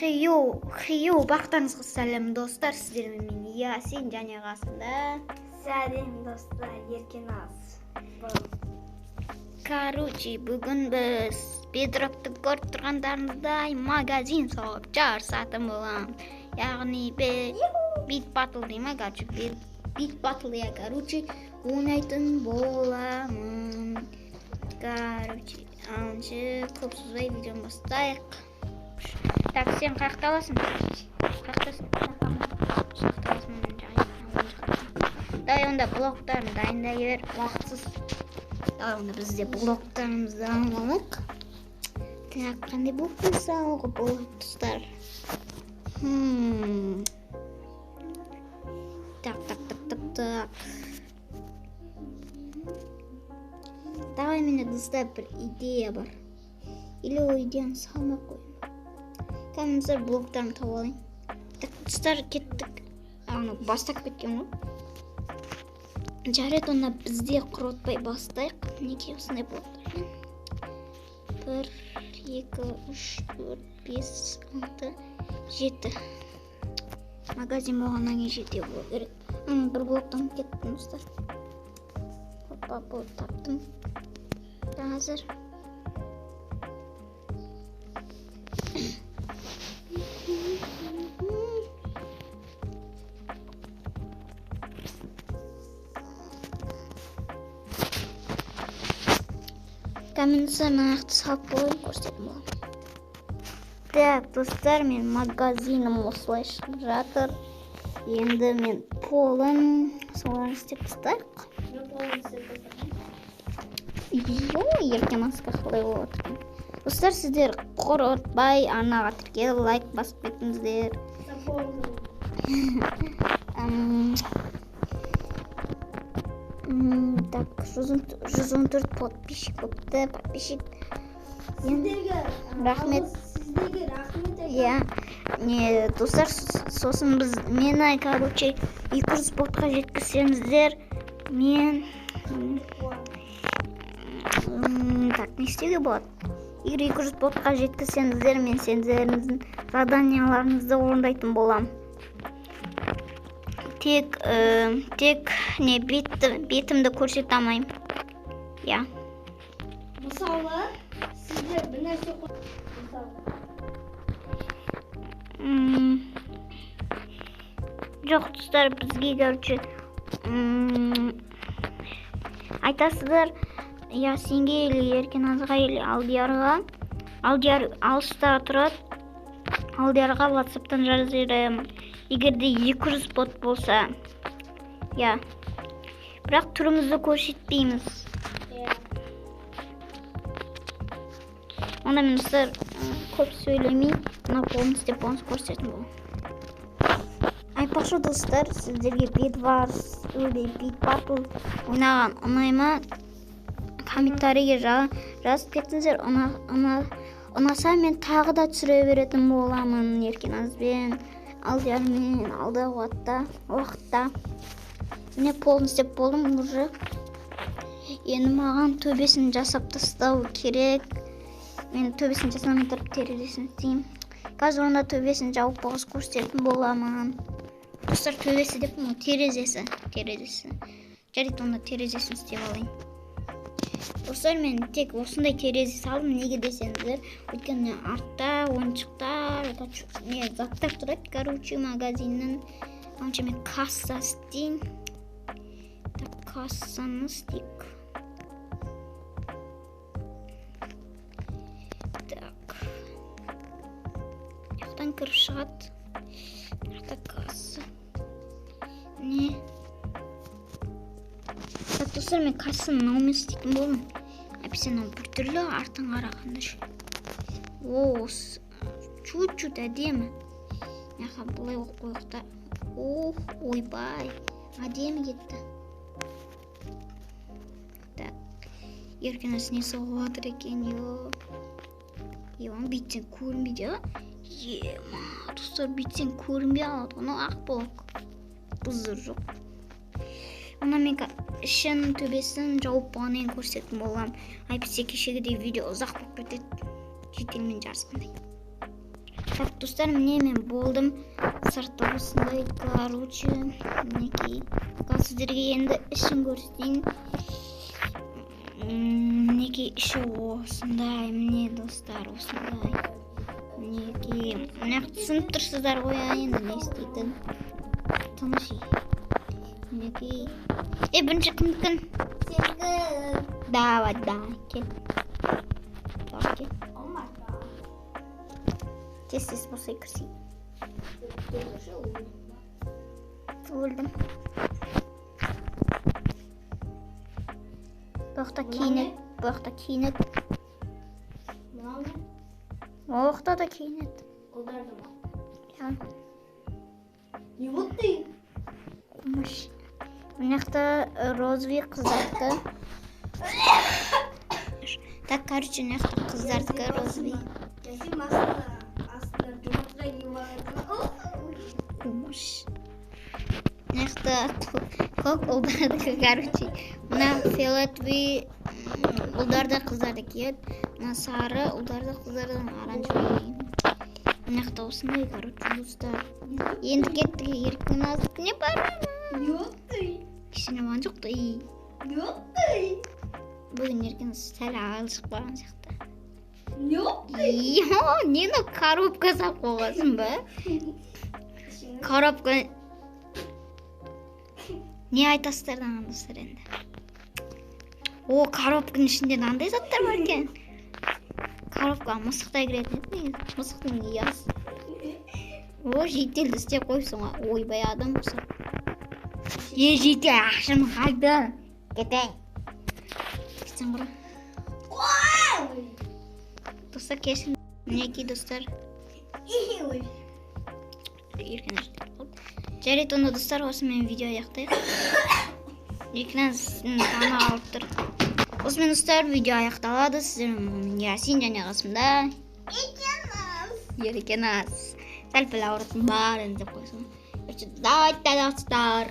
Хию бақтарыңызға сәлем достар, сіздермен мен Ясин және қасымда. Сәлем достар, Еркеназ. Короче, бүгін біз Bedrock'ты көріп тұрғандарыңыздай магазин соғып жарысатын боламыз. Яғни Big Battle дей ма? Big Battle я, короче, ойнайтын боламын. Короче, көп сөзбай видеоны бастайық. Так, сен қаяқта аласың? Дай онда блоктарын дайындай бер, уақытсыз. Дай онда бізде блоктарымызды алалық. Так, қандай блоктан салуға болады достар? Так. Давай менде достар бір идея бар. Или ол идеяны салмай қойын. Қазір блоктарын тауып алайын. Так, достар, кеттік. Бастап кеткен ғой. Жарайды, онда бізде құротпай бастайық. Неге осындай блоктар? 1, 2, 3, 4, 5, 6, 7. Магазин болғаннан кейін 7 болу керек. Бір блоктан кеттім, достар. Хоппа, бұл таптым. Қазір. Каменцы нақты салып қойын көрсетім боламын. Так, достар, мен магазиным осылай шығып жатыр. Енді мен полын соларын істеп бастайық. Еркеназға қалай болып отырған. Достар, сіздер құротпай арнаға тіркеліп лайк басып кетіңіздер. Так, 114 подписчик өтті, подписчик. Рахмет. Сіздерге рахмет. Не, достар, сосын мені, короче, 200 подқа жеткізсеңіздер, мен... Так, не істеуге болады? Егер 200 подқа жеткізсеңіздер, мен сендеріңіздің заданияларыңызды орындайтын болам. Тек не бетімді көрсете алмайым. Я. Мысалы, сіздер бір нәрсе Жоқ, достар, бізге короче айтасыздар, Ясинге или Еркеназға или Алдиярға алыста тұрады. Алдиярға WhatsApp-тан жазырым. Егерде 200 бот болса, бірақ түрімізді көрсетпейміз. Онда мен достар көп сөйлемей, қолын істеп болыңыз көрсетім бұл. Айтпақшы достар, сіздерге Big Battle ойнаған ұнайма, комментарийге жазып кетіңіздер. Ұнаса мен тағы да түсіре беретін боламын Еркеназбен. Алдиярмен алдағы уақытта. Міне полын істеп болдым уже. Енді маған төбесін жасап тастау керек. Мен төбесін жасамай тұрып терезесін істеймін. Қазір онда төбесін жауып боғыз көрсететін боламын. Достар, төбесі деп мұн терезесі. Жарайды, онда терезесін істеп алайын. Достар, мен тек осындай терезе салдым, неге десеңіздер, өйткені артта ойыншықтар, заттар тұрады, короче, магазиннің. Онша мен касса істейін. Так, кассаны істейік. Так. Яқтан кіріп шығады. Яқта касса. Не? Так, достар, мен кассаны наумен істейтін болдым. Әпсен бір түрлі артын қарағанда ше. Чуть-чуть әдемі. Яқа бұлай қойықта. Ойбай. Әдемі кетті. Так. Еркеназ не соғып атыр екен, Оны бейтсен көрінбейді, достар, бейтсен көрінбей алады. Оны ақ болады. Бұзыр жоқ. Ona мен ішін төбесін жауып болғанын көрсететін болам. Әйтпесе кешегідей видео ұзақ болып кетеді. Жетелмен жарысқандай. Так, достар, міне мен болдым. Сырты осындай, короче, мінекей. Сіздерге енді ішін көрсетейін. Мінекей іші осындай, міне достар, осындай. Мінекей, міне түсініп тұрсыздар ғой, енді не істейтін. Тыныш. Мінекей. Бірінші кімдікін? Сенікі. Давай, кел. Давай, кел. Тез болса кірсейін. Өлдім. Бұқта киінет. Оқта да киінет. Олдарды ма? Ja. Не вот ты? Мынақта розовый қыздарды. Так, короче, мынақта қыздардікі розовый. Сен астына жұмыртқа киіп алған. Мынақта көк ұлдардікі, короче. Мына фиолетовый ұлдарды қыздарды киеді. Мына сары ұлдарды қыздардың оранжевый. Мынақта осындай, короче, достар. Енді кеттігі еркін азықіне барамын. Не вот ты? Кішіне ман жоқты. Не вот ты? Бүгін еркін сәл ағылшық барған сияқты. Не вот ты? Нені коробка сап қоғасын ба? Коробка... Не айтасыздардан достар енді? О, коробканың ішінде нандай заттар бар екен. Коробка мысықтай кіретін еді. Мысықтың ұясы. О, жителді істеп қойсың. Ойбай адам мысық. Жете, ақшым қайда? Кетейін. Кетсің бұра. Достар, кешін. Мінекей достар. Еркен әждер болды. Жарайды, онда достар, осымен видео аяқтайық. Еркен тама алып тұр. Осымен достар, видео аяқталады. Сіздермен Ясин және қасымда Еркен аз. Сәл-пәл ауыратын барын деп қойсын. Давайте, достар.